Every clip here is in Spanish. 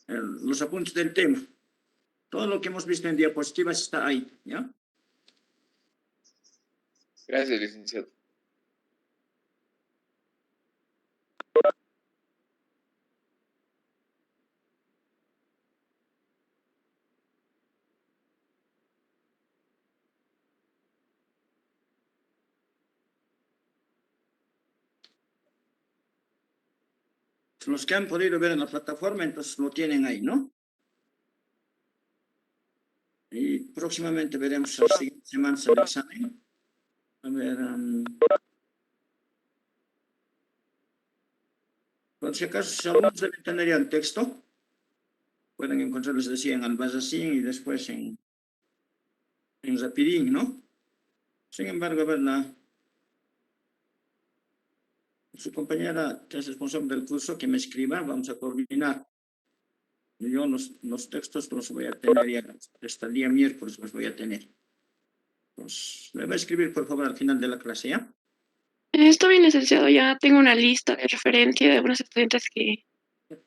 los apuntes del tema. Todo lo que hemos visto en diapositivas está ahí, ¿ya? Gracias, licenciado. Los que han podido ver en la plataforma, entonces lo tienen ahí, ¿no? Y próximamente veremos la siguiente semana el examen. A ver, por si acaso, si algunos deben tener ya el texto, pueden encontrarlo, les decía, en Albazasín y después en Rapidín, ¿no? Sin embargo, a ver, su compañera que es responsable del curso, que me escriba, vamos a coordinar. Yo los textos los voy a tener ya, hasta el día miércoles los voy a tener. Pues me va a escribir, por favor, al final de la clase, ¿ya? Está bien, licenciado. Ya tengo una lista de referencia de algunos estudiantes que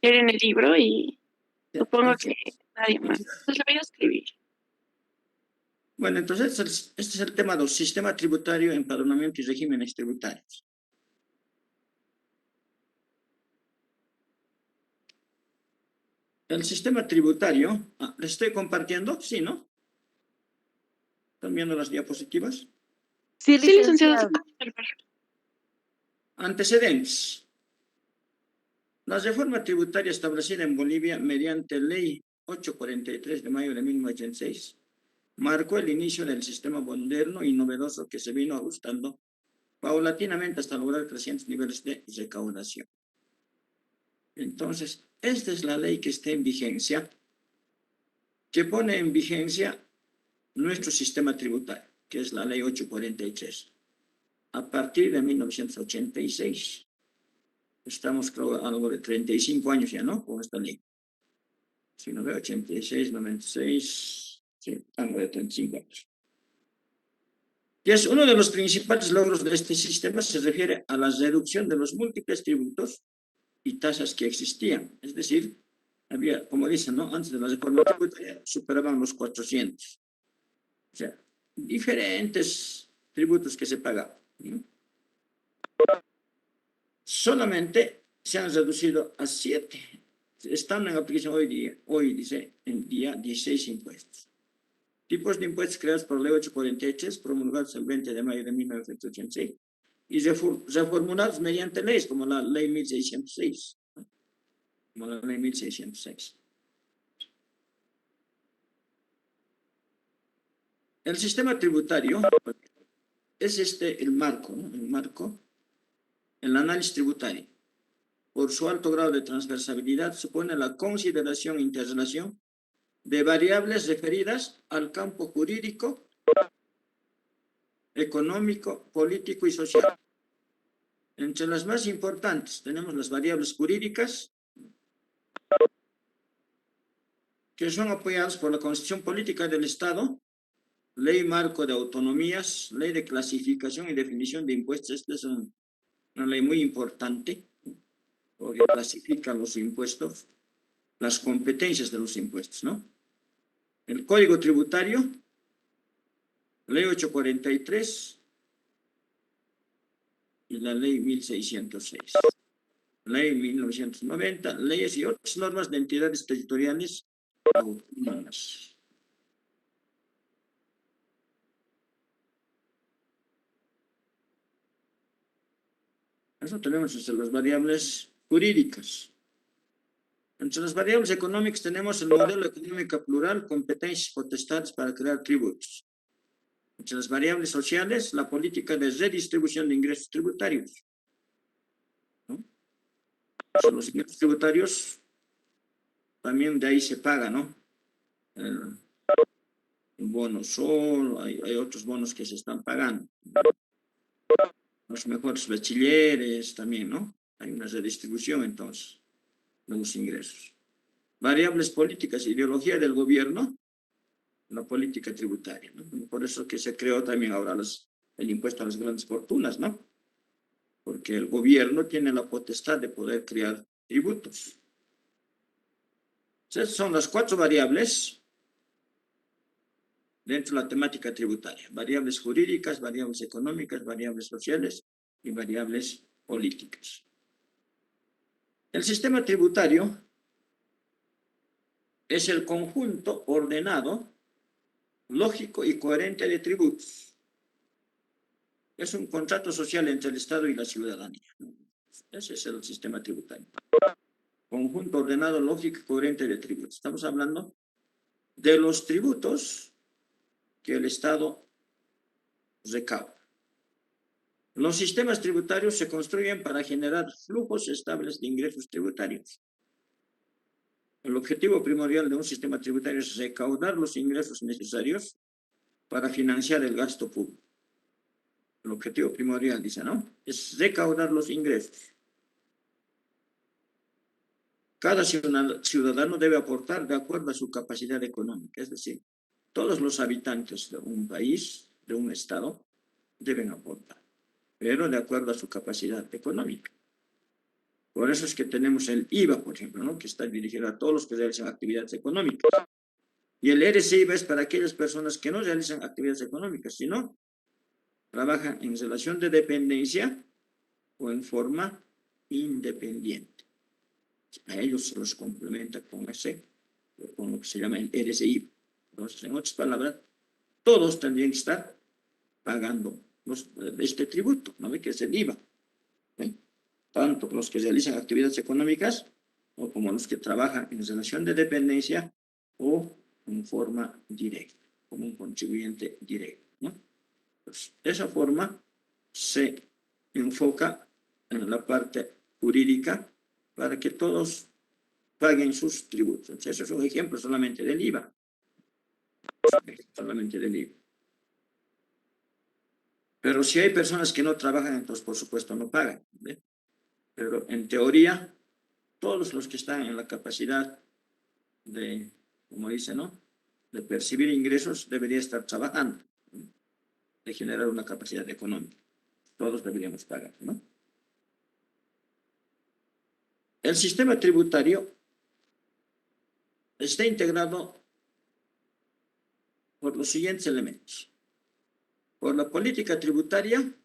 quieren el libro y supongo que nadie más. Entonces le voy a escribir. Bueno, entonces este es el tema 2, sistema tributario, empadronamiento y regímenes tributarios. El sistema tributario, ¿les estoy compartiendo? Sí, ¿no? ¿Están viendo las diapositivas? Sí, licenciado. Antecedentes. La reforma tributaria establecida en Bolivia mediante Ley 843 de mayo de 1986 marcó el inicio del sistema moderno y novedoso que se vino ajustando paulatinamente hasta lograr crecientes niveles de recaudación. Entonces, esta es la ley que está en vigencia, que pone en vigencia nuestro sistema tributario, que es la ley 843. A partir de 1986, estamos, creo, algo de 35 años ya, ¿no? Con esta ley. Si no veo, 86, 96, sí, algo de 35 años. Y es uno de los principales logros de este sistema, se refiere a la reducción de los múltiples tributos y tasas que existían. Es decir, había, como dicen, ¿no? Antes de la reforma tributaria, superaban los 400. O sea, diferentes tributos que se pagaban, ¿no? Solamente se han reducido a 7. Están en aplicación hoy dice, en día 16 impuestos. Tipos de impuestos creados por la Ley 843, promulgados el 20 de mayo de 1986, y reformulados mediante leyes como la Ley 1606. Como la Ley 1606. El sistema tributario es el marco, ¿no? El marco, el análisis tributario. Por su alto grado de transversalidad, supone la consideración e interrelación de variables referidas al campo jurídico, económico, político y social. Entre las más importantes tenemos las variables jurídicas, que son apoyadas por la Constitución Política del Estado, Ley Marco de Autonomías, Ley de Clasificación y Definición de Impuestos. Esta es una ley muy importante, porque clasifica los impuestos, las competencias de los impuestos, ¿no? El Código Tributario, Ley 843 y la Ley 1606. Ley 1990, leyes y otras normas de entidades territoriales autónomas. Eso tenemos entre las variables jurídicas. Entre las variables económicas tenemos el modelo económico plural, competencias y potestades para crear tributos. Entre las variables sociales, la política de redistribución de ingresos tributarios, ¿no? O sea, los ingresos tributarios también de ahí se paga, ¿no? El bono sol, hay otros bonos que se están pagando. Los mejores bachilleres también, ¿no? Hay una redistribución entonces de los ingresos. Variables políticas, ideología del gobierno, la política tributaria, ¿no? Por eso que se creó también ahora el impuesto a las grandes fortunas, ¿no? Porque el gobierno tiene la potestad de poder crear tributos. Esas son las 4 variables dentro de la temática tributaria. Variables jurídicas, variables económicas, variables sociales y variables políticas. El sistema tributario es el conjunto ordenado, lógico y coherente de tributos. Es un contrato social entre el Estado y la ciudadanía. Ese es el sistema tributario. Conjunto ordenado, lógico y coherente de tributos. Estamos hablando de los tributos que el Estado recauda. Los sistemas tributarios se construyen para generar flujos estables de ingresos tributarios. El objetivo primordial de un sistema tributario es recaudar los ingresos necesarios para financiar el gasto público. El objetivo primordial, dice, ¿no? Es recaudar los ingresos. Cada ciudadano debe aportar de acuerdo a su capacidad económica, es decir, todos los habitantes de un país, de un estado, deben aportar, pero de acuerdo a su capacidad económica. Por eso es que tenemos el IVA, por ejemplo, ¿no? Que está dirigido a todos los que realizan actividades económicas. Y el RCIVA es para aquellas personas que no realizan actividades económicas, sino trabajan en relación de dependencia o en forma independiente. A ellos se los complementa con lo que se llama el RCIVA. Entonces, en otras palabras, todos tendrían que estar pagando este tributo, ¿no? Que es el IVA. ¿Eh? Tanto los que realizan actividades económicas como los que trabajan en relación de dependencia o en forma directa, como un contribuyente directo, ¿no? Pues, de esa forma se enfoca en la parte jurídica para que todos paguen sus tributos. Eso es un ejemplo solamente del IVA. Solamente del IVA. Pero si hay personas que no trabajan, entonces por supuesto no pagan. ¿Ve? Pero en teoría, todos los que están en la capacidad de, como dice, ¿no? De percibir ingresos, debería estar trabajando, ¿no? De generar una capacidad económica. Todos deberíamos pagar, ¿no? El sistema tributario está integrado por los siguientes elementos. Por la política tributaria,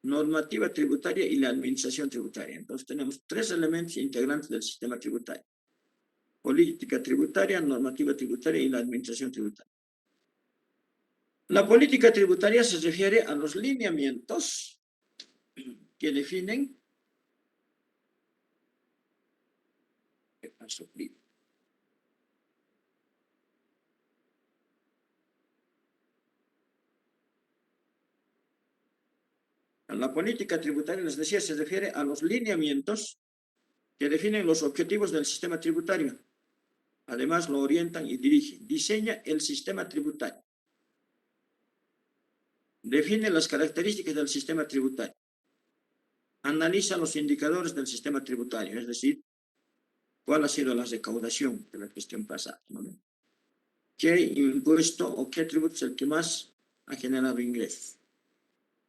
normativa tributaria y la administración tributaria. Entonces tenemos 3 elementos integrantes del sistema tributario. Política tributaria, normativa tributaria y la administración tributaria. La política tributaria se refiere a los lineamientos que definen la política tributaria, les decía, se refiere a los lineamientos que definen los objetivos del sistema tributario. Además, lo orientan y dirigen. Diseña el sistema tributario. Define las características del sistema tributario. Analiza los indicadores del sistema tributario, es decir, cuál ha sido la recaudación de la gestión pasada, ¿no? ¿Qué impuesto o qué tributo es el que más ha generado ingresos?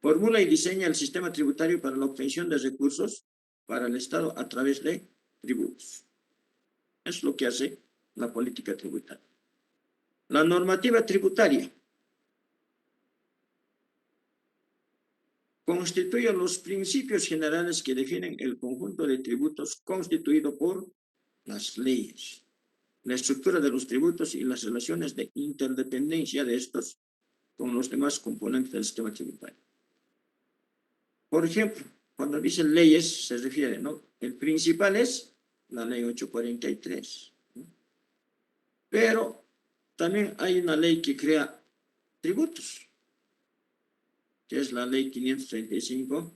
Formula y diseña el sistema tributario para la obtención de recursos para el Estado a través de tributos. Es lo que hace la política tributaria. La normativa tributaria constituye los principios generales que definen el conjunto de tributos constituido por las leyes, la estructura de los tributos y las relaciones de interdependencia de estos con los demás componentes del sistema tributario. Por ejemplo, cuando dicen leyes se refiere, ¿no? El principal es la ley 843, ¿no? Pero también hay una ley que crea tributos, que es la ley 535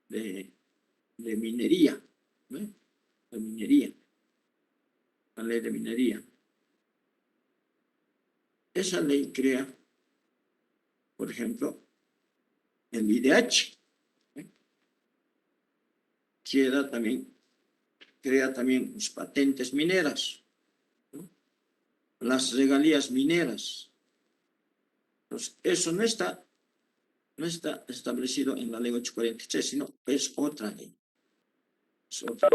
de minería, ¿no? De minería, la ley de minería. Esa ley crea, por ejemplo, el IDH, ¿eh? Crea también las patentes mineras, ¿no? Las regalías mineras. Entonces, eso no está establecido en la ley 843, sino es otra ley. Es otra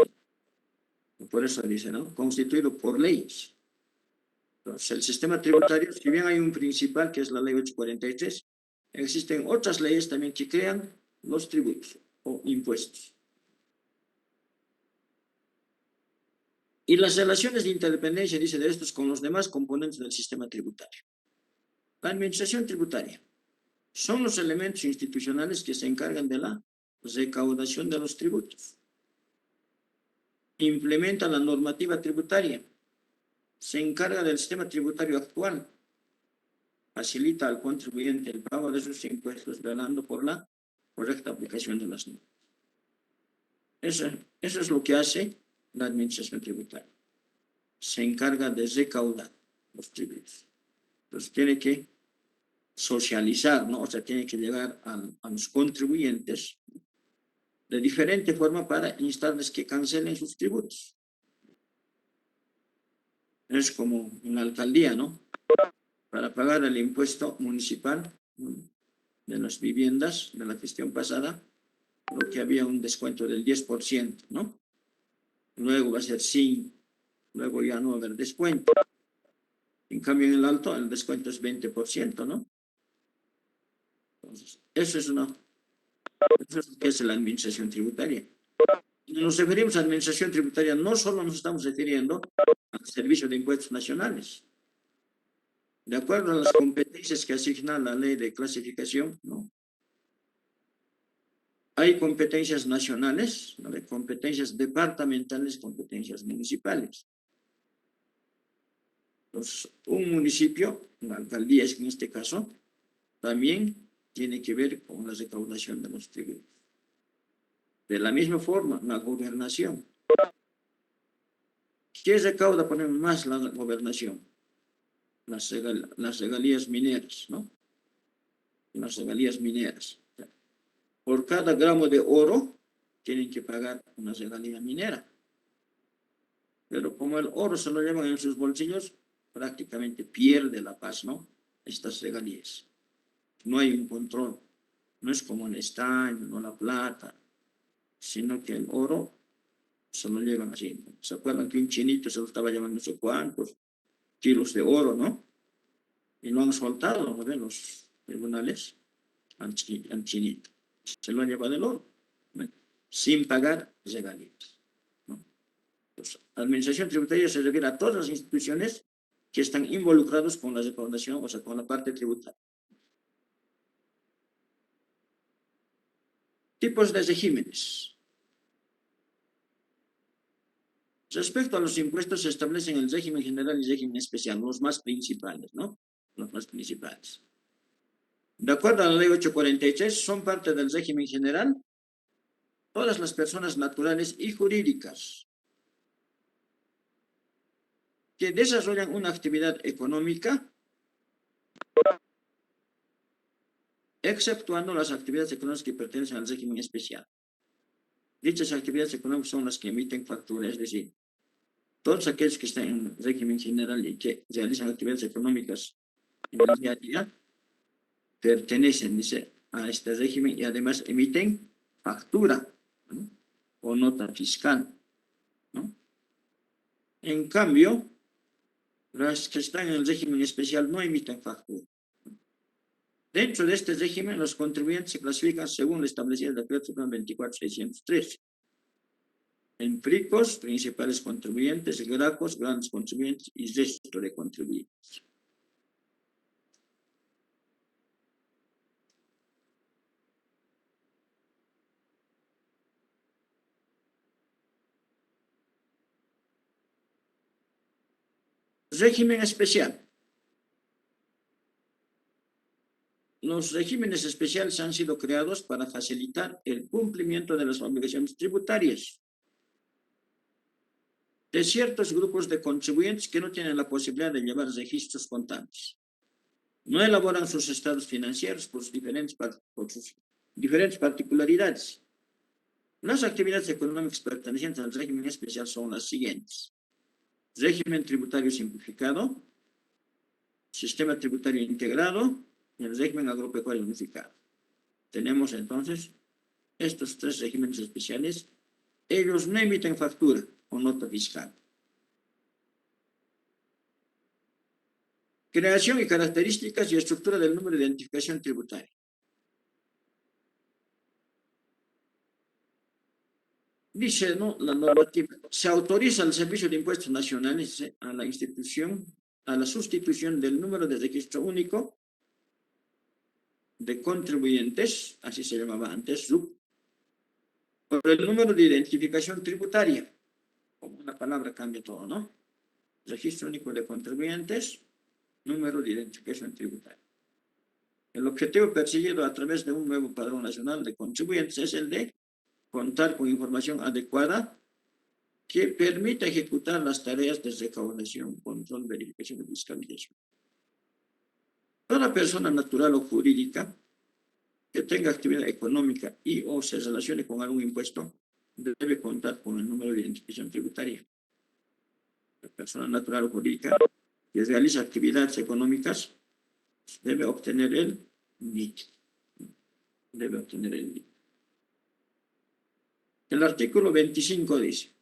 ley. Por eso dice, ¿no? Constituido por leyes. Entonces, el sistema tributario, si bien hay un principal, que es la ley 843, existen otras leyes también que crean los tributos o impuestos. Y las relaciones de interdependencia, dice, de estos con los demás componentes del sistema tributario. La administración tributaria son los elementos institucionales que se encargan de la recaudación de los tributos. Implementa la normativa tributaria. Se encarga del sistema tributario actual. Facilita al contribuyente el pago de sus impuestos, velando por la correcta aplicación de las normas. Eso es lo que hace la administración tributaria. Se encarga de recaudar los tributos. Entonces tiene que socializar, ¿no? O sea, tiene que llegar a los contribuyentes de diferente forma para instarles que cancelen sus tributos. Es como en la alcaldía, ¿no? Para pagar el impuesto municipal de las viviendas de la gestión pasada, creo que había un descuento del 10%, ¿no? Luego va a ser 5%, luego ya no va a haber descuento. En cambio, en el alto, el descuento es 20%, ¿no? Entonces, eso es lo que es la administración tributaria. Cuando nos referimos a administración tributaria, no solo nos estamos refiriendo al servicio de impuestos nacionales. De acuerdo a las competencias que asigna la ley de clasificación, ¿no? Hay competencias nacionales, ¿no? Competencias departamentales, competencias municipales. Entonces, un municipio, la alcaldía es en este caso, también tiene que ver con la recaudación de los tributos. De la misma forma, la gobernación. ¿Qué recauda, por ejemplo, más la gobernación? Las regalías mineras, ¿no? Las regalías mineras. Por cada gramo de oro, tienen que pagar una regalía minera. Pero como el oro se lo llevan en sus bolsillos, prácticamente pierde la paz, ¿no? Estas regalías. No hay un control. No es como el estaño, no la plata, sino que el oro se lo llevan así. ¿Se acuerdan que un chinito se lo estaba llevando no sé cuántos kilos de oro, ¿no? Y lo han soltado, ¿no? Los tribunales al chinito. Se lo han llevado el oro, ¿no? Sin pagar regalías, ¿no? Pues, la administración tributaria se refiere a todas las instituciones que están involucrados con la recaudación, o sea, con la parte tributaria. Tipos de regímenes. Respecto a los impuestos, se establecen el régimen general y régimen especial, los más principales, ¿no? Los más principales. De acuerdo a la ley 843, son parte del régimen general todas las personas naturales y jurídicas que desarrollan una actividad económica, exceptuando las actividades económicas que pertenecen al régimen especial. Dichas actividades económicas son las que emiten facturas, es decir, todos aquellos que están en régimen general y que realizan actividades económicas en el día a día, pertenecen, dice, a este régimen y además emiten factura, ¿no? O nota fiscal, ¿no? En cambio, las que están en el régimen especial no emiten factura. Dentro de este régimen, los contribuyentes se clasifican según lo establecido en el Decreto Supremo 24.603. En PRICOS, principales contribuyentes, GRACOS, grandes contribuyentes y resto de contribuyentes. Régimen especial. Los regímenes especiales han sido creados para facilitar el cumplimiento de las obligaciones tributarias de ciertos grupos de contribuyentes que no tienen la posibilidad de llevar registros contables. No elaboran sus estados financieros por sus diferentes particularidades. Las actividades económicas pertenecientes al régimen especial son las siguientes: régimen tributario simplificado, sistema tributario integrado y el régimen agropecuario unificado. Tenemos entonces estos tres regímenes especiales. Ellos no emiten factura, o nota fiscal. Creación y características y estructura del número de identificación tributaria. Dice, ¿no?, la normativa, se autoriza al Servicio de Impuestos Nacionales a la institución, a la sustitución del número de registro único de contribuyentes, así se llamaba antes, RUC, por el número de identificación tributaria. Como una palabra cambia todo, ¿no? Registro único de contribuyentes, número de identificación tributaria. El objetivo perseguido a través de un nuevo padrón nacional de contribuyentes es el de contar con información adecuada que permita ejecutar las tareas de recaudación, control, verificación y fiscalización. Toda persona natural o jurídica que tenga actividad económica y o se relacione con algún impuesto debe contar con el número de identificación tributaria. La persona natural o jurídica que realiza actividades económicas debe obtener el NIT. Debe obtener el NIT. El artículo 25 dice: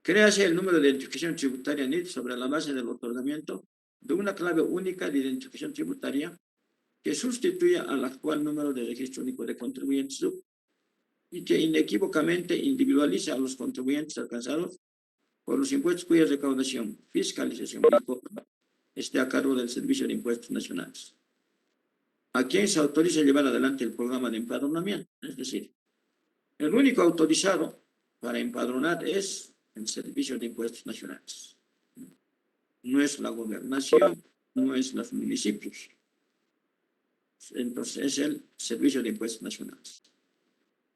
créase el número de identificación tributaria NIT sobre la base del otorgamiento de una clave única de identificación tributaria que sustituya al actual número de registro único de contribuyentes y que inequívocamente individualice a los contribuyentes alcanzados por los impuestos cuya recaudación, fiscalización y cobro esté a cargo del Servicio de Impuestos Nacionales, a quien se autoriza llevar adelante el programa de empadronamiento. Es decir, el único autorizado para empadronar es el Servicio de Impuestos Nacionales. No es la gobernación, no es los municipios. Entonces es el Servicio de Impuestos Nacionales.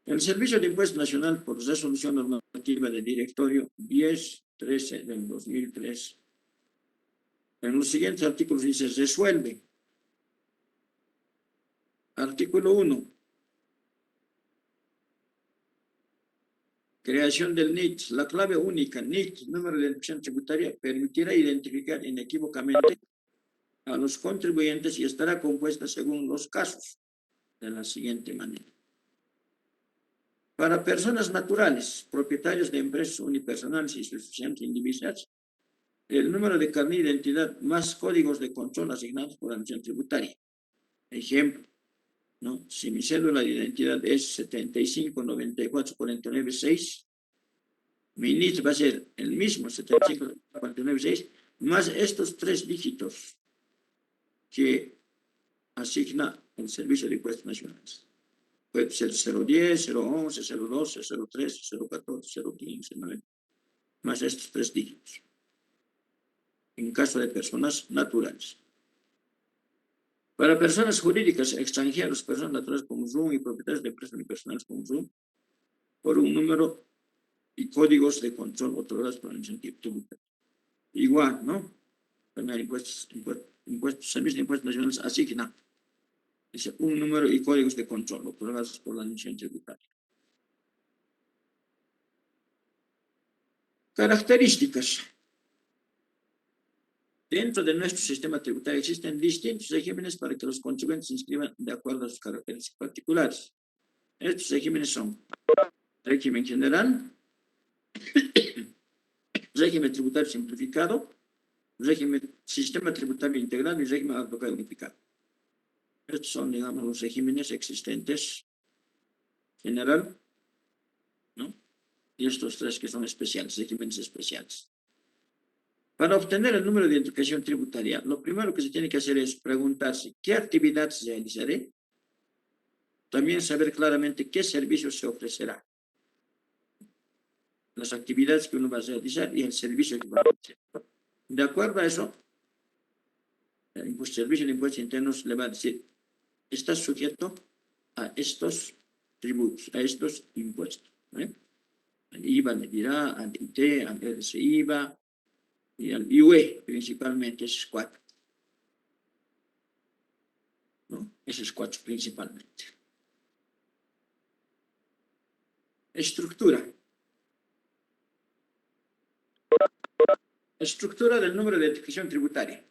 El Servicio de Impuestos Nacional, por resolución normativa del directorio 1013 del 2003, en los siguientes artículos dice: resuelve. Artículo 1. Creación del NIT. La clave única NIT, número de identificación tributaria, permitirá identificar inequívocamente a los contribuyentes y estará compuesta según los casos de la siguiente manera. Para personas naturales, propietarios de empresas unipersonales y suficientes individuales, el número de carnet de identidad más códigos de control asignados por la administración tributaria. Ejemplo, ¿no? Si mi cédula de identidad es 75944496, mi NIT va a ser el mismo, 75944496, más estos 3 dígitos que asigna el Servicio de Impuestos Nacionales. Puede ser 010, 011, 012, 013, 014, 015, 9, más estos 3 dígitos. En caso de personas naturales. Para personas jurídicas extranjeras, personas naturales como Zoom y propietarios de empresas unipersonales como Zoom, por un número y códigos de control otorgados por el incentivo tributario. Igual, ¿no? También impuestos, Servicio de Impuestos Nacionales asigna, dice, un número y códigos de control otorgados por la administración tributaria. Características. Dentro de nuestro sistema tributario existen distintos regímenes para que los contribuyentes se inscriban de acuerdo a sus características particulares. Estos regímenes son régimen general, régimen tributario simplificado, régimen sistema tributario integral y régimen advocado unificado. Estos son, digamos, los regímenes existentes general, ¿no? Y estos 3 que son especiales, regímenes especiales. Para obtener el número de identificación tributaria, lo primero que se tiene que hacer es preguntarse qué actividad se realizará. También saber claramente qué servicios se ofrecerá. Las actividades que uno va a realizar y el servicio que va a hacer. De acuerdo a eso, el Servicio de Impuestos Internos le va a decir: está sujeto a estos tributos, a estos impuestos. Al IVA le dirá, al IT, al RCIVA y al IUE, principalmente, esos 4. ¿No? Esos 4 principalmente. Estructura. Estructura del número de identificación tributaria.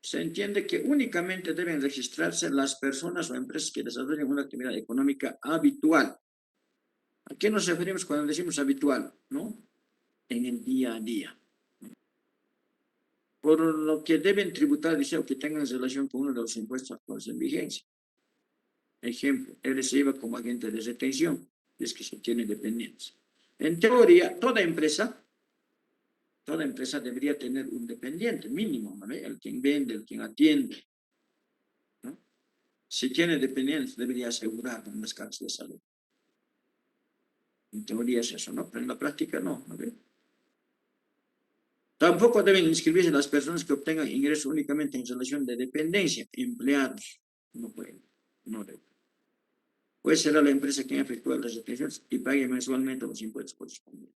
Se entiende que únicamente deben registrarse las personas o empresas que desarrollen una actividad económica habitual. ¿A qué nos referimos cuando decimos habitual? ¿No? En el día a día. Por lo que deben tributar, dice, o que tengan relación con uno de los impuestos actuales en vigencia. Ejemplo, él se iba como agente de retención, es que se tiene dependencia. En teoría, toda empresa debería tener un dependiente mínimo, ¿no? El quien vende, el quien atiende, ¿no? Si tiene dependientes, debería asegurar en las casos de salud. En teoría es eso, ¿no? Pero en la práctica no, ¿no? Tampoco deben inscribirse las personas que obtengan ingresos únicamente en relación de dependencia, empleados. No pueden, no deben. Pues será la empresa quien efectúa las retenciones y pague mensualmente los impuestos correspondientes.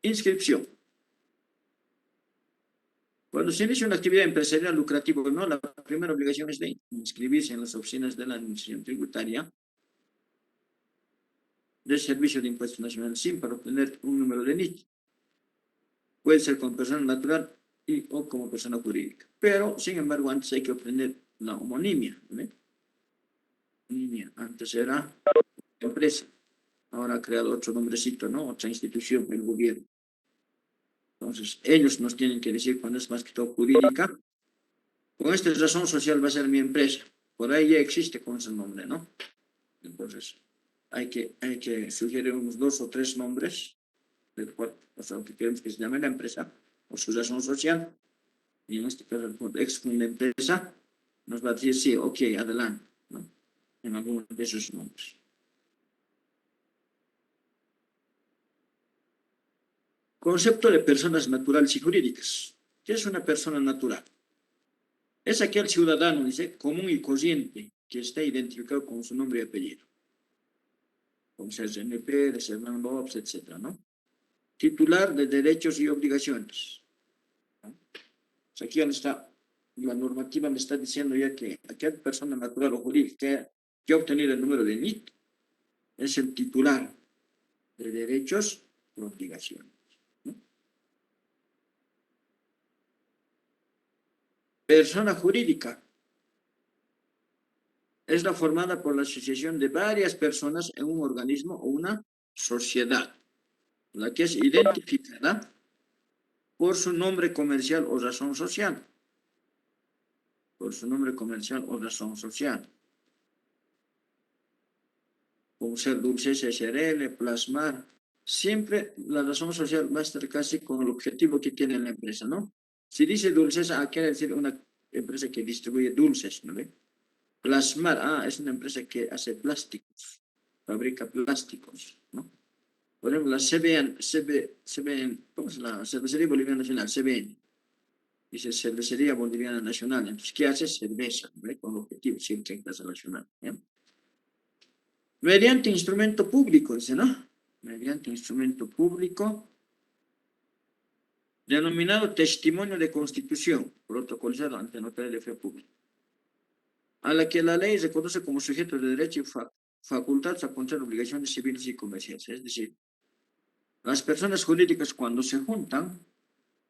Inscripción. Cuando se inicia una actividad empresarial lucrativa o no, la primera obligación es de inscribirse en las oficinas de la Administración Tributaria del Servicio de Impuestos Nacionales SIM para obtener un número de NIT. Puede ser como persona natural o como persona jurídica. Pero, sin embargo, antes hay que obtener la homonimia. ¿Ve? Antes era empresa. Ahora ha creado otro nombrecito, ¿no? Otra institución, el gobierno. Entonces, ellos nos tienen que decir cuando es más que todo jurídica. Con esta razón social va a ser mi empresa. Por ahí ya existe con ese nombre, ¿no? Entonces, hay que sugerir unos 2 o 3 nombres, del cual, o sea, que queremos que se llame la empresa, o su razón social, y en este caso, el ex de empresa nos va a decir, sí, ok, adelante, ¿no? En alguno de esos nombres. Concepto de personas naturales y jurídicas. ¿Qué es una persona natural? Es aquel ciudadano, dice, común y corriente, que está identificado con su nombre y apellido. Como ser CNP, de ser López, etc., ¿no? Titular de derechos y obligaciones. ¿No? O sea, aquí está, la normativa me está diciendo ya que aquella persona natural o jurídica que ha obtenido el número de NIT es el titular de derechos y obligaciones. ¿No? Persona jurídica es la formada por la asociación de varias personas en un organismo o una sociedad, la que es identificada por su nombre comercial o razón social. Por su nombre comercial o razón social. Como ser Dulces SRL, Plasmar. Siempre la razón social va a estar casi con el objetivo que tiene la empresa, ¿no? Si dice Dulces, quiere decir una empresa que distribuye dulces, ¿no ve? Plasmar, es una empresa que hace plásticos, fabrica plásticos, ¿no? Por ejemplo, la CBN, ¿cómo es la Cervecería Boliviana Nacional? CBN. Dice Cervecería Boliviana Nacional. Entonces, ¿qué hace? Cerveza, ¿no? Con objetivo, siempre en casa nacional. ¿Ya? Mediante instrumento público, dice, ¿no? Mediante instrumento público, denominado testimonio de constitución, protocolizado ante notario de fe pública, a la que la ley reconoce como sujeto de derecho y facultades a contraer obligaciones civiles y comerciales. Es decir, las personas jurídicas cuando se juntan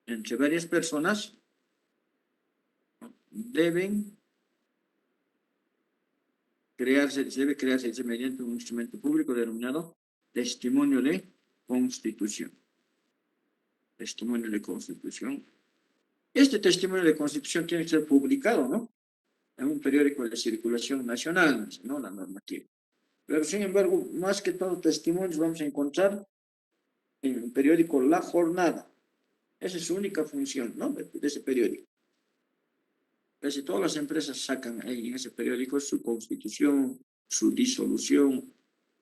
entre varias personas debe crearse mediante un instrumento público denominado testimonio de constitución. Testimonio de constitución. Este testimonio de constitución tiene que ser publicado, ¿no? En un periódico de circulación nacional, ¿no? La normativa. Pero, sin embargo, más que todo testimonios vamos a encontrar en el periódico La Jornada. Esa es su única función, ¿no? De ese periódico. Casi todas las empresas sacan ahí en ese periódico su constitución, su disolución,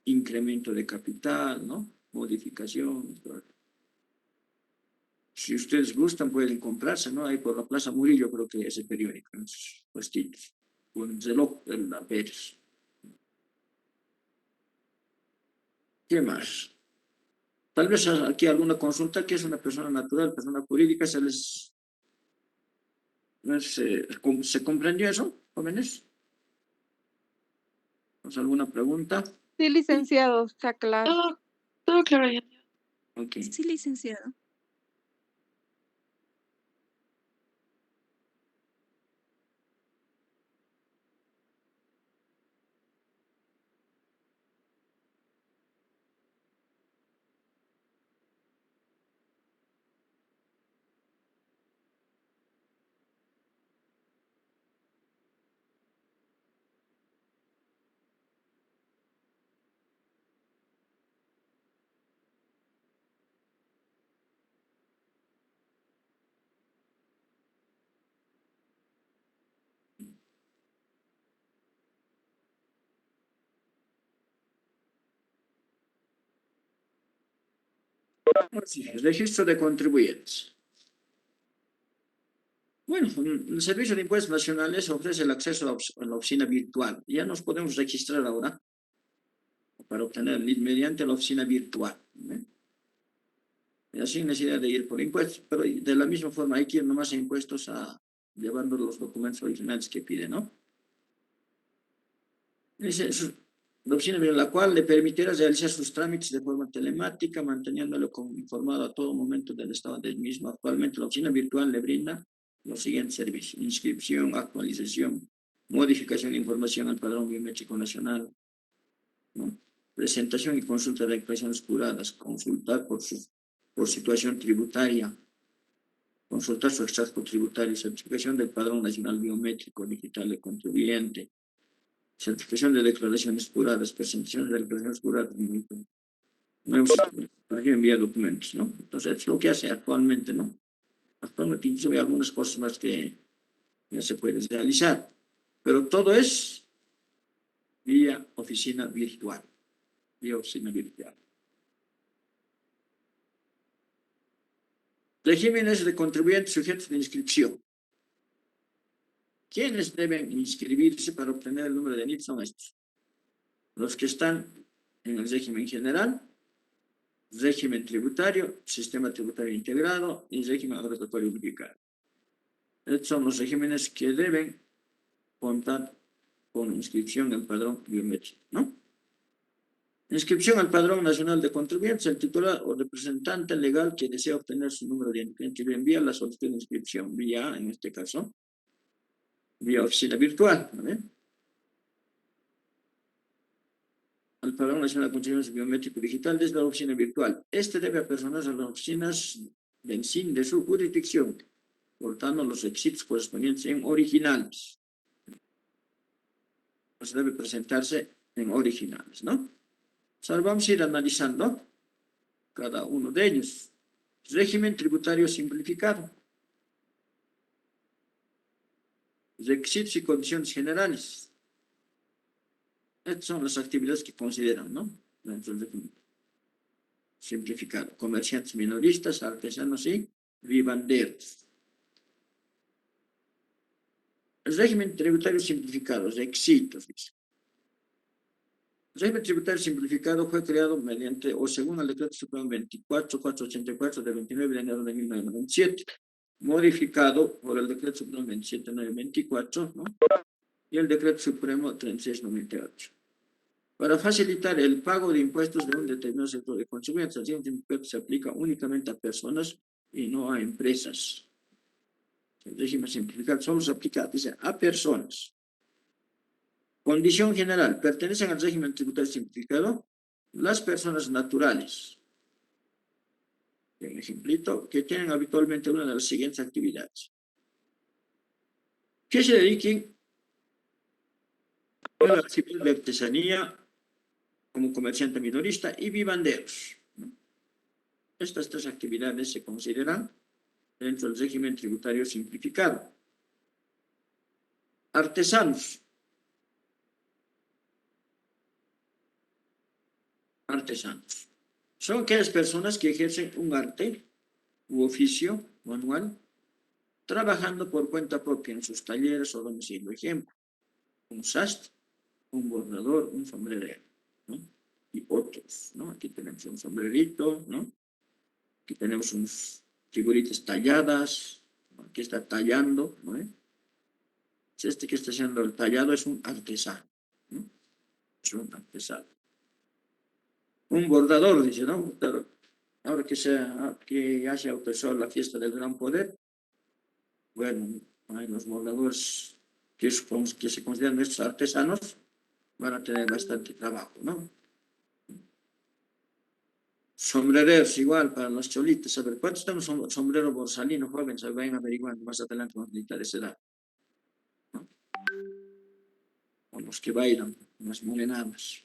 incremento de capital, ¿no? Modificación. Si ustedes gustan, pueden comprarse, ¿no? Ahí por la Plaza Murillo, creo que ese periódico, en esos puestitos. Con el reloj de la Pérez. ¿Qué más? Tal vez aquí alguna consulta, que es una persona natural, persona jurídica, ¿se comprendió eso, jóvenes? ¿Pues alguna pregunta? Sí, licenciado, está claro. Todo claro ya. Ok. Sí, licenciado. Así es, registro de contribuyentes. Bueno, el Servicio de Impuestos Nacionales ofrece el acceso a la oficina virtual. Ya nos podemos registrar ahora para obtener el NID mediante la oficina virtual. Y sin necesidad de ir por impuestos, pero de la misma forma hay que ir nomás a impuestos llevando los documentos originales que pide, ¿no? Es la opción en la cual le permitirá realizar sus trámites de forma telemática, manteniéndolo informado a todo momento del estado del mismo. Actualmente la oficina virtual le brinda los siguientes servicios: inscripción, actualización, modificación de información al padrón biométrico nacional, ¿no? Presentación y consulta de declaraciones juradas, consultar por situación tributaria, consultar su extracto tributario, certificación del padrón nacional biométrico digital del contribuyente, certificación de declaraciones juradas, presentación de declaraciones juradas, para que envía documentos, ¿no? Entonces, es lo que hace actualmente, ¿no? Actualmente hay algunas cosas más que ya se pueden realizar, pero todo es vía oficina virtual, vía oficina virtual. Regímenes de contribuyentes sujetos de inscripción. ¿Quiénes deben inscribirse para obtener el número de NIF? Son estos: los que están en el régimen general, régimen tributario, sistema tributario integrado y régimen agropecuario unificado. Estos son los regímenes que deben contar con inscripción en padrón biométrico, ¿no? Inscripción al Padrón Nacional de Contribuyentes. El titular o representante legal que desea obtener su número de identidad le envía la solicitud de inscripción vía, en este caso, vía oficina virtual, ¿no? Al Padrón Nacional de Contribuyentes Biométrico Digital desde la oficina virtual. Este debe apersonarse a las oficinas del SIN de su jurisdicción, portando los requisitos correspondientes en originales. Pues debe presentarse en originales, ¿no? Ahora vamos a ir analizando cada uno de ellos. Régimen tributario simplificado. Requisitos y condiciones generales. Estas son las actividades que consideran, ¿no? Dentro del régimen simplificado. Comerciantes minoristas, artesanos y vivanderos. El régimen tributario simplificado, requisitos. El régimen tributario simplificado fue creado mediante o según el decreto supremo 24484 de 29 de enero de 1997, modificado por el decreto supremo 27924, ¿no? Y el decreto supremo 3698. Para facilitar el pago de impuestos de un determinado sector de consumidores, el régimen simplificado se aplica únicamente a personas y no a empresas. El régimen simplificado solo se aplica, dice, a personas. Condición general: pertenecen al régimen tributario simplificado las personas naturales, un ejemplito, que tienen habitualmente una de las siguientes actividades: que se dediquen a la actividad de artesanía como comerciante minorista y vivanderos. Estas tres actividades se consideran dentro del régimen tributario simplificado. Artesanos. Artesanos son aquellas personas que ejercen un arte u oficio manual trabajando por cuenta propia en sus talleres o domicilio. Ejemplo: un sastre, un bordador, un sombrerero, ¿no? Y otros, ¿no? Aquí tenemos un sombrerito, ¿no? Aquí tenemos unas figuritas talladas, ¿no? Aquí está tallando, ¿no? Este que está haciendo el tallado es un artesano, ¿no? Es un artesano. Un bordador, dice, ¿no? Pero ahora que ya se autorizó la fiesta del gran poder, bueno, hay los bordadores que se consideran estos artesanos, van a tener bastante trabajo, ¿no? Sombrereros igual para los cholitos. A ver, ¿cuántos tenemos sombrero borsalino, jóvenes? Vayan averiguando más adelante vamos a necesitar esa edad, ¿no? O los que bailan, las morenadas.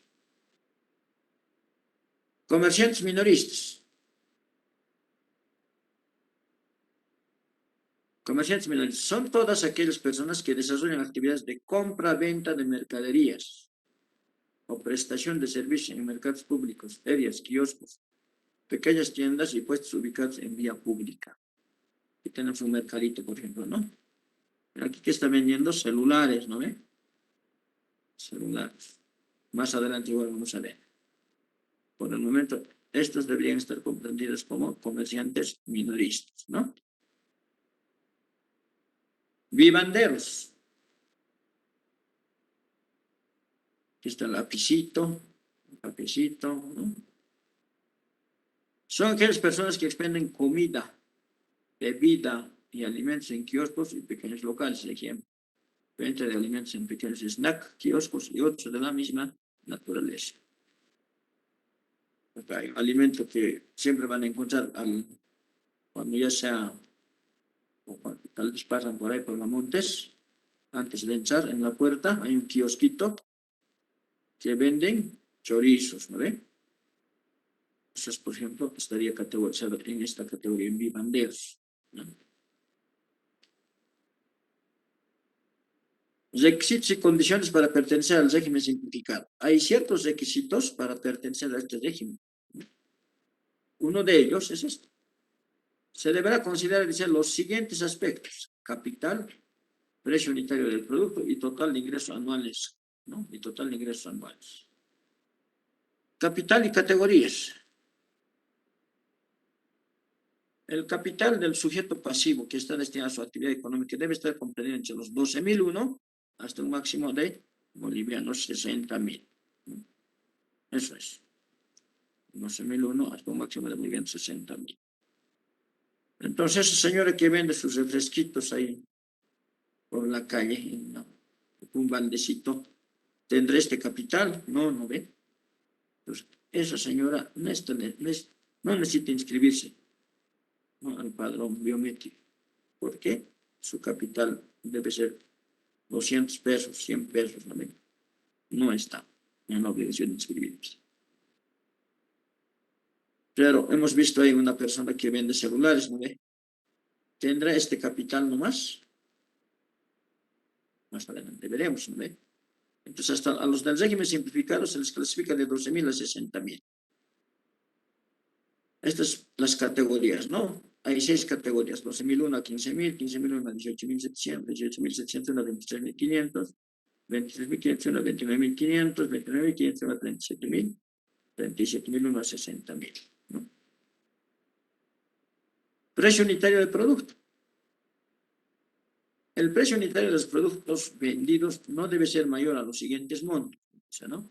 Comerciantes minoristas. Comerciantes minoristas son todas aquellas personas que desarrollan actividades de compra-venta de mercaderías o prestación de servicios en mercados públicos, ferias, kioscos, pequeñas tiendas y puestos ubicados en vía pública. Aquí tenemos un mercadito, por ejemplo, ¿no? Aquí que está vendiendo celulares, ¿no ve? Celulares. Más adelante igual vamos a ver. Por el momento, estos deberían estar comprendidos como comerciantes minoristas, ¿no? Vivanderos. Aquí está el lapicito, ¿no? Son aquellas personas que expenden comida, bebida y alimentos en kioscos y pequeños locales, por ejemplo. Venta de alimentos en pequeños snacks, kioscos y otros de la misma naturaleza. Hay alimentos que siempre van a encontrar cuando ya sea, o cuando tal vez pasan por ahí por los montes, antes de entrar en la puerta hay un kiosquito que venden chorizos, ¿no ve? Eso, por ejemplo, estaría categorizado en esta categoría en vivanderos, ¿no? Requisitos y condiciones para pertenecer al régimen simplificado. Hay ciertos requisitos para pertenecer a este régimen. Uno de ellos es este. Se deberá considerar, dice, los siguientes aspectos: capital, precio unitario del producto y total de ingresos anuales, ¿no? Y total de ingresos anuales. Capital y categorías. El capital del sujeto pasivo que está destinado a su actividad económica debe estar comprendido entre los 12.001 hasta un máximo de bolivianos 60.000. Eso es. 12.001 hasta un máximo de bolivianos 60.000. Entonces, señora que vende sus refresquitos ahí por la calle, ¿no? Un baldecito, ¿tendrá este capital? No, no ve. Entonces, esa señora no necesita inscribirse, ¿no?, al padrón biométrico. ¿Por qué? Su capital debe ser 200 pesos, 100 pesos, ¿no ve? No está en la obligación de inscribirse. Pero hemos visto ahí una persona que vende celulares, ¿no ve? ¿Tendrá este capital nomás? Más adelante veremos, ¿no ve? Entonces, hasta a los del régimen simplificado se les clasifica de 12.000 a 60.000. Estas las categorías, ¿no? Hay 6 categorías: 12.001 a 15.000, 15.001 a 18.700, 18.701 a 23.500, 23.501 a 29.500, 29.501 a 37.000, 37.001 a 60.000, ¿no? Precio unitario del producto. El precio unitario de los productos vendidos no debe ser mayor a los siguientes montos, o sea, ¿no?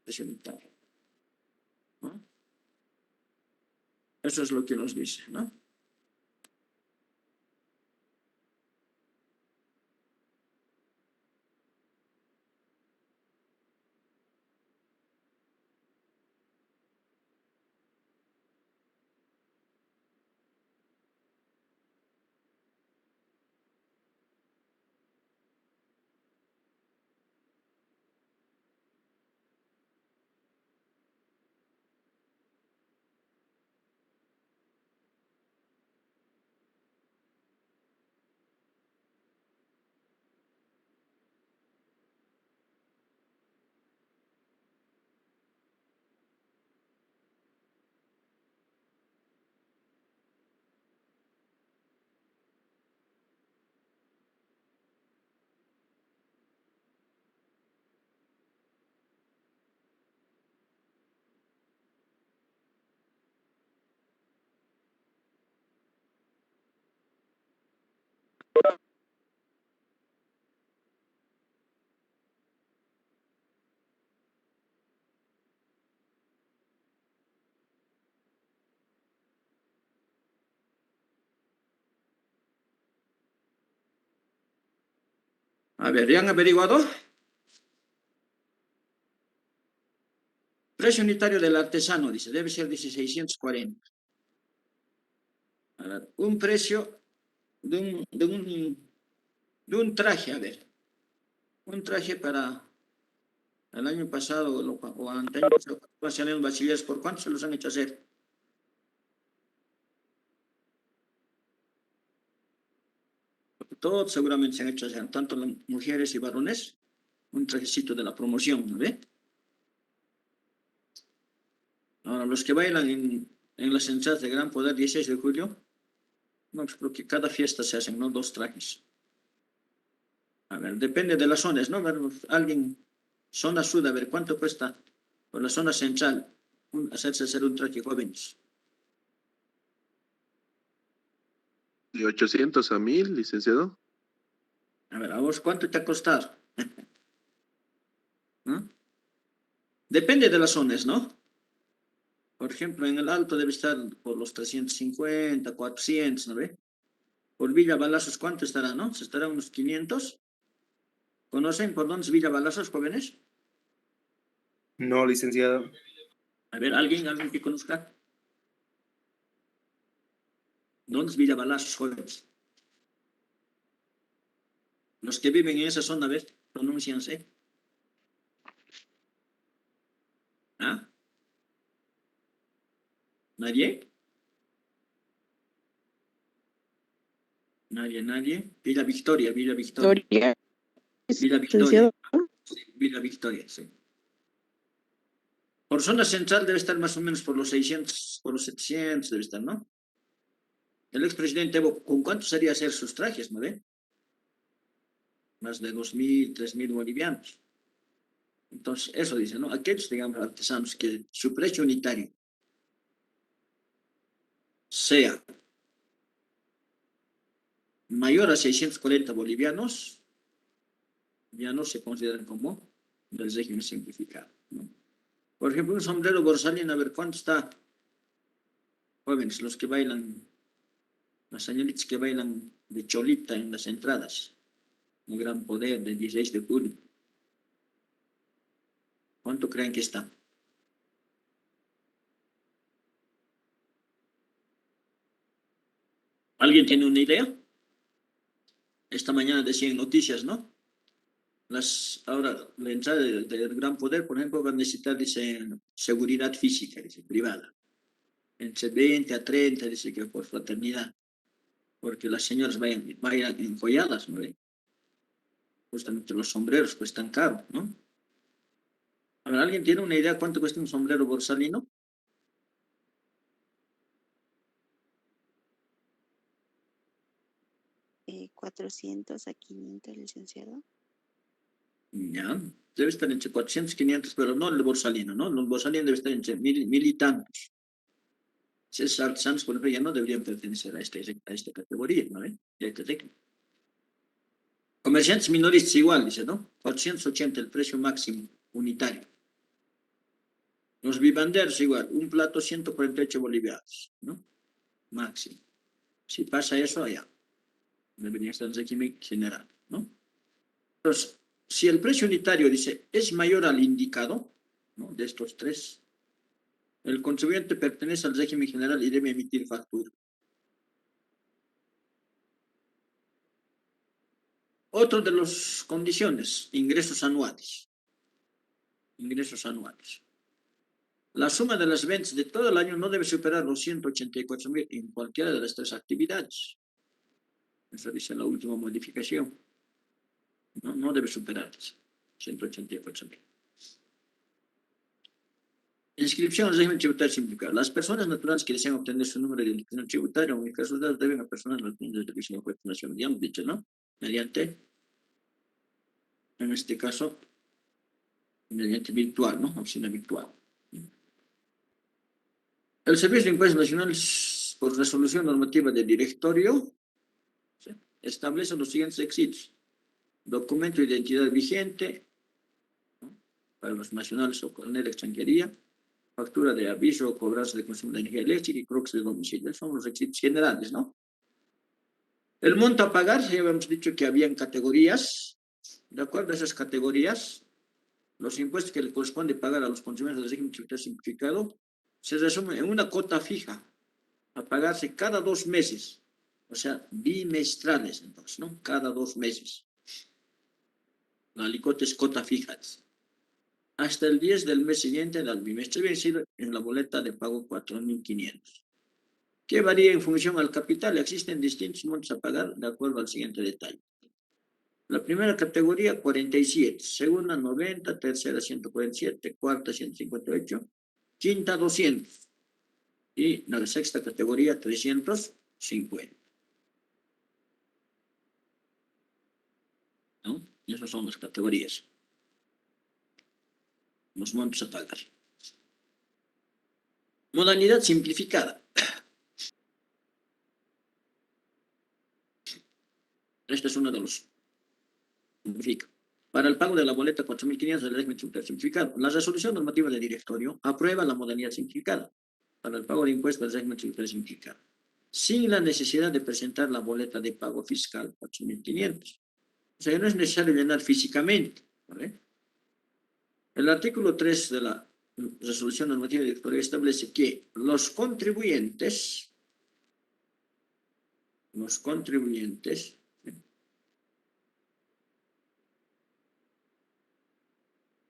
Precio unitario, ¿no? Eso es lo que nos dice, ¿no? A ver, ¿ya han averiguado? Precio unitario del artesano, dice, debe ser 1640. A ver, un precio de un traje, a ver, un traje para el año pasado o anteaño, pasan bachilleres, ¿por cuánto se los han hecho hacer? Todos seguramente se han hecho hacer, tanto las mujeres y varones, un trajecito de la promoción, ¿no ve? Ahora, los que bailan En las entradas de Gran Poder, 16 de julio, no, pues creo que cada fiesta se hacen, ¿no? 2 trajes. A ver, depende de las zonas, ¿no? A ver, alguien, zona sur, a ver, ¿cuánto cuesta? Por la zona central, hacerse hacer un traje jóvenes. De 800 a 1000, licenciado. A ver, ¿a vos cuánto te ha costado? ¿No? Depende de las zonas, ¿no? Por ejemplo, en el Alto debe estar por los 350, 400, ¿no ve? Por Villa Balazos, ¿cuánto estará, no? ¿Se estará unos 500? ¿Conocen por dónde es Villa Balazos, jóvenes? No, licenciado. A ver, ¿alguien que conozca? ¿Dónde es Villa Balazos, jóvenes? Los que viven en esa zona, a ver, pronúncianse. ¿Ah? ¿Nadie? Nadie. Villa Victoria. Gloria. Villa Victoria. Sí, Villa Victoria, sí. Por zona central debe estar más o menos por los 600, por los 700 debe estar, ¿no? El expresidente Evo, ¿con cuánto sería hacer sus trajes, no ve? Más de 2.000, 3.000 bolivianos. Entonces, eso dice, ¿no? Aquellos, digamos, artesanos que su precio unitario sea mayor a 640 bolivianos, ya no se consideran como del régimen simplificado, ¿no? Por ejemplo, un sombrero borsalino, a ver, ¿cuánto está? Jóvenes, los que bailan, las señoritas que bailan de cholita en las entradas, un gran poder del 16 de julio. ¿Cuánto creen que está? ¿Alguien tiene una idea? Esta mañana decían noticias, ¿no? Ahora, la entrada del gran poder, por ejemplo, va a necesitar, dice, seguridad física, dice, privada. Entre 20 a 30, dice que por fraternidad. Porque las señoras vayan enjolladas, ¿no? Justamente los sombreros cuestan caro, ¿no? A ver, ¿alguien tiene una idea cuánto cuesta un sombrero borsalino? Eh, 400 a 500, licenciado. Ya, debe estar entre 400 y 500, pero no el borsalino, ¿no? El borsalino debe estar entre 1.000 y tantos. Si es artesanos, por ejemplo, ya no deberían pertenecer a esta categoría, ¿no? Comerciantes minoristas igual, dice, ¿no? 480 el precio máximo unitario. Los vivanderos igual, un plato 148 bolivianos, ¿no? Máximo. Si pasa eso, allá. Debería estar en régimen general, ¿no? Entonces, si el precio unitario, dice, es mayor al indicado, ¿no? De estos tres, el contribuyente pertenece al régimen general y debe emitir factura. Otro de las condiciones, ingresos anuales. Ingresos anuales. La suma de las ventas de todo el año no debe superar los 184.000 en cualquiera de las tres actividades. Eso dice la última modificación. No debe superar 184.000. Inscripción al régimen tributario simplificado. Las personas naturales que desean obtener su número de identificación tributaria o unificar sus datos deben a personas naturales del Servicio de Impuestos Nacional, ya hemos dicho, ¿no? Mediante, en este caso, mediante virtual, ¿no? Oficina virtual. El Servicio de Impuestos Nacionales, por resolución normativa del directorio, ¿sí?, establece los siguientes requisitos: documento de identidad vigente, ¿no?, para los nacionales o con la extranjería, factura de aviso o cobranza de consumo de energía eléctrica y crocs de domicilio. Son los requisitos generales, ¿no? El monto a pagar, ya habíamos dicho que habían categorías. De acuerdo a esas categorías, los impuestos que le corresponde pagar a los consumidores del régimen tributario simplificado se resumen en una cuota fija a pagarse cada 2 meses, o sea, bimestrales, entonces, ¿no? Cada 2 meses. La alícuota es cuota fija. Hasta el 10 del mes siguiente al bimestre vencido en la boleta de pago 4.500, que varía en función al capital. Existen distintos montos a pagar de acuerdo al siguiente detalle. La primera categoría, 47, segunda, 90, tercera, 147, cuarta, 158, quinta, 200. Y la sexta categoría, 350. ¿No? Y esas son las categorías. Los montos a pagar. Modalidad simplificada. Este es uno de los. Simplifica. Para el pago de la boleta 4.500 del régimen tributario simplificado, la resolución normativa del directorio aprueba la modalidad simplificada para el pago de impuestos del régimen tributario simplificado, sin la necesidad de presentar la boleta de pago fiscal 4.500. O sea, no es necesario llenar físicamente. ¿Vale? El artículo 3 de la resolución normativa directoria establece que los contribuyentes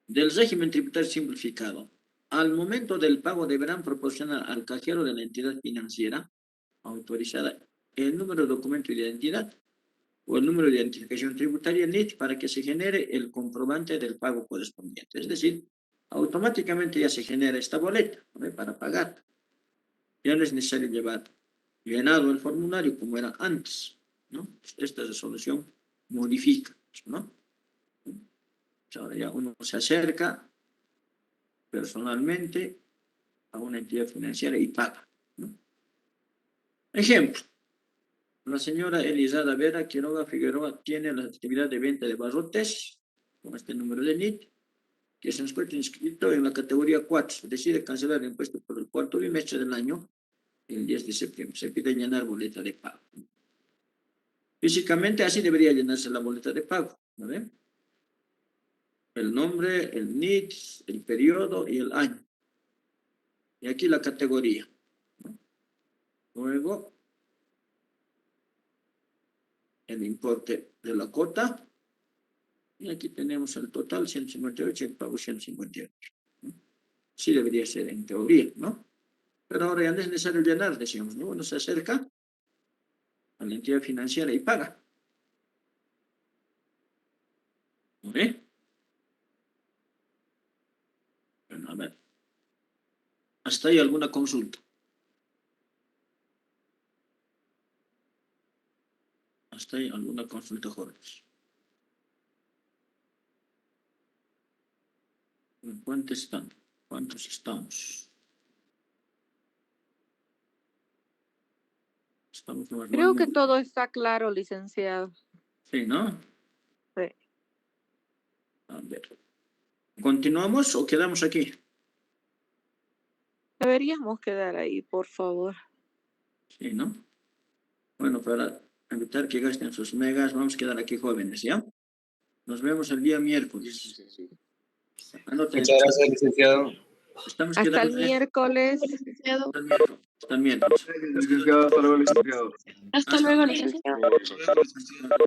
del régimen tributario simplificado, al momento del pago deberán proporcionar al cajero de la entidad financiera autorizada el número de documento de identidad o el número de identificación tributaria NIT para que se genere el comprobante del pago correspondiente. Es decir, automáticamente ya se genera esta boleta, ¿no? Para pagar. Ya no es necesario llevar llenado el formulario como era antes, ¿no? Esta resolución modifica, ¿no? Ahora ya uno se acerca personalmente a una entidad financiera y paga, ¿no? Ejemplo. La señora Elizada Vera Quiroga Figueroa tiene la actividad de venta de barrotes con este número de NIT, que se encuentra inscrito en la categoría 4. Decide cancelar el impuesto por el cuarto bimestre del año, el 10 de septiembre. Se pide llenar boleta de pago. Físicamente así debería llenarse la boleta de pago, ¿no ven? El nombre, el NIT, el periodo y el año. Y aquí la categoría, ¿no? Luego, el importe de la cuota. Y aquí tenemos el total 158 y el pago 158. ¿No? Sí debería ser en teoría, ¿no? Pero ahora ya no es necesario llenar, decíamos, ¿no? Uno se acerca a la entidad financiera y paga. ¿No ve? Bueno, a ver. ¿Hasta ahí alguna consulta? ¿Hasta ahí alguna consulta, jóvenes? ¿Cuántos están? ¿Cuántos estamos? Estamos Creo que normalmente. todo está claro, licenciado. Sí, ¿no? Sí. A ver. ¿Continuamos o quedamos aquí? Deberíamos quedar ahí, por favor. Sí, ¿no? Bueno, para evitar que gasten sus megas, vamos a quedar aquí, jóvenes, ¿ya? Nos vemos el día miércoles. Anoten, Muchas gracias, licenciado. estamos Hasta el quedando miércoles. Licenciado. hasta el miércoles. Hasta el miércoles. Licenciado, hasta luego, licenciado. Hasta luego, licenciado. Luego, licenciado.